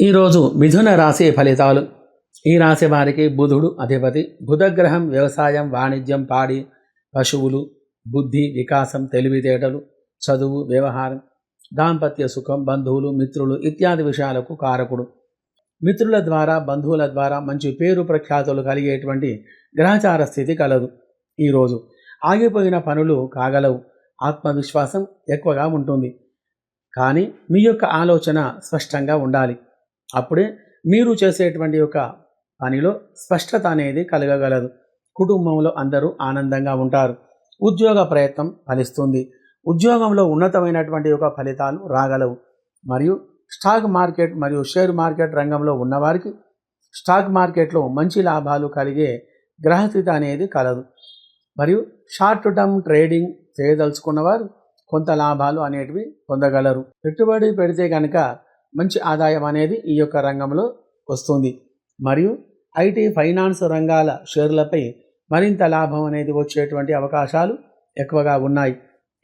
ఈరోజు మిథున రాశి ఫలితాలు. ఈ రాశి వారికి బుధుడు అధిపతి. బుధగ్రహం వ్యవసాయం, వాణిజ్యం, పాడి, పశువులు, బుద్ధి, వికాసం, తెలివితేటలు, చదువు, వ్యవహారం, దాంపత్య సుఖం, బంధువులు, మిత్రులు ఇత్యాది విషయాలకు కారకుడు. మిత్రుల ద్వారా, బంధువుల ద్వారా మంచి పేరు ప్రఖ్యాతులు కలిగేటువంటి గ్రహచార స్థితి కలదు. ఈరోజు ఆగిపోయిన పనులు కాగలవు. ఆత్మవిశ్వాసం ఎక్కువగా ఉంటుంది. కానీ మీ యొక్క ఆలోచన స్పష్టంగా ఉండాలి. అప్పుడే మీరు చేసేటువంటి యొక్క పనిలో స్పష్టత అనేది కలగగలదు. కుటుంబంలో అందరూ ఆనందంగా ఉంటారు. ఉద్యోగ ప్రయత్నం ఫలిస్తుంది. ఉద్యోగంలో ఉన్నతమైనటువంటి యొక్క ఫలితాలు రాగలవు. మరియు స్టాక్ మార్కెట్ మరియు షేర్ మార్కెట్ రంగంలో ఉన్నవారికి స్టాక్ మార్కెట్లో మంచి లాభాలు కలిగే గ్రహస్థితి అనేది కలదు. మరియు షార్ట్ టర్మ్ ట్రేడింగ్ చేయదలుచుకున్నవారు కొంత లాభాలు అనేటివి పొందగలరు. పెట్టుబడి పెడితే కనుక మంచి ఆదాయం అనేది ఈ యొక్క రంగంలో వస్తుంది. మరియు ఐటీ, ఫైనాన్స్ రంగాల షేర్లపై మరింత లాభం అనేది వచ్చేటువంటి అవకాశాలు ఎక్కువగా ఉన్నాయి.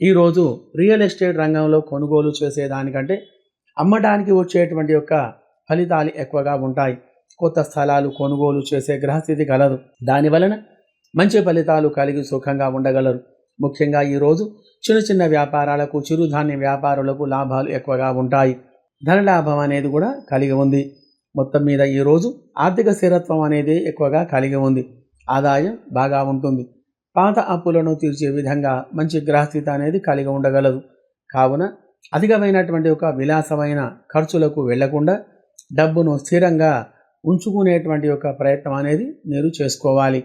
ఈరోజు రియల్ ఎస్టేట్ రంగంలో కొనుగోలు చేసేదానికంటే అమ్మడానికి వచ్చేటువంటి యొక్క ఫలితాలు ఎక్కువగా ఉంటాయి. కొత్త స్థలాలు కొనుగోలు చేసే గ్రహస్థితి కలదు. దానివలన మంచి ఫలితాలు కలిగి సుఖంగా ఉండగలరు. ముఖ్యంగా ఈరోజు చిన్న చిన్న వ్యాపారాలకు, చిరుధాన్య వ్యాపారులకు లాభాలు ఎక్కువగా ఉంటాయి. ధనలాభం అనేది కూడా కలిగి ఉంది. మొత్తం మీద ఈరోజు ఆర్థిక స్థిరత్వం అనేది ఎక్కువగా కలిగి ఉంది. ఆదాయం బాగా ఉంటుంది. పాత అప్పులను తీర్చే విధంగా మంచి గ్రహస్థితి అనేది కలిగి ఉండగలదు. కావున అధికమైనటువంటి ఒక విలాసమైన ఖర్చులకు వెళ్లకుండా డబ్బును స్థిరంగా ఉంచుకునేటువంటి యొక్క ప్రయత్నం అనేది మీరు చేసుకోవాలి.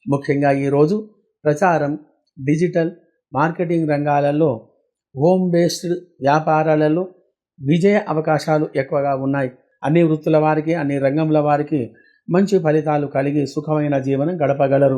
ముఖ్యంగా ఈరోజు ప్రచారం, డిజిటల్ మార్కెటింగ్ రంగాలలో, హోమ్ బేస్డ్ వ్యాపారాలలో విజయ అవకాశాలు ఎక్కువగా ఉన్నాయి. అన్ని వృత్తుల వారికి, అన్ని రంగముల వారికి మంచి ఫలితాలు కలిగి సుఖమైన జీవనం గడపగలరు.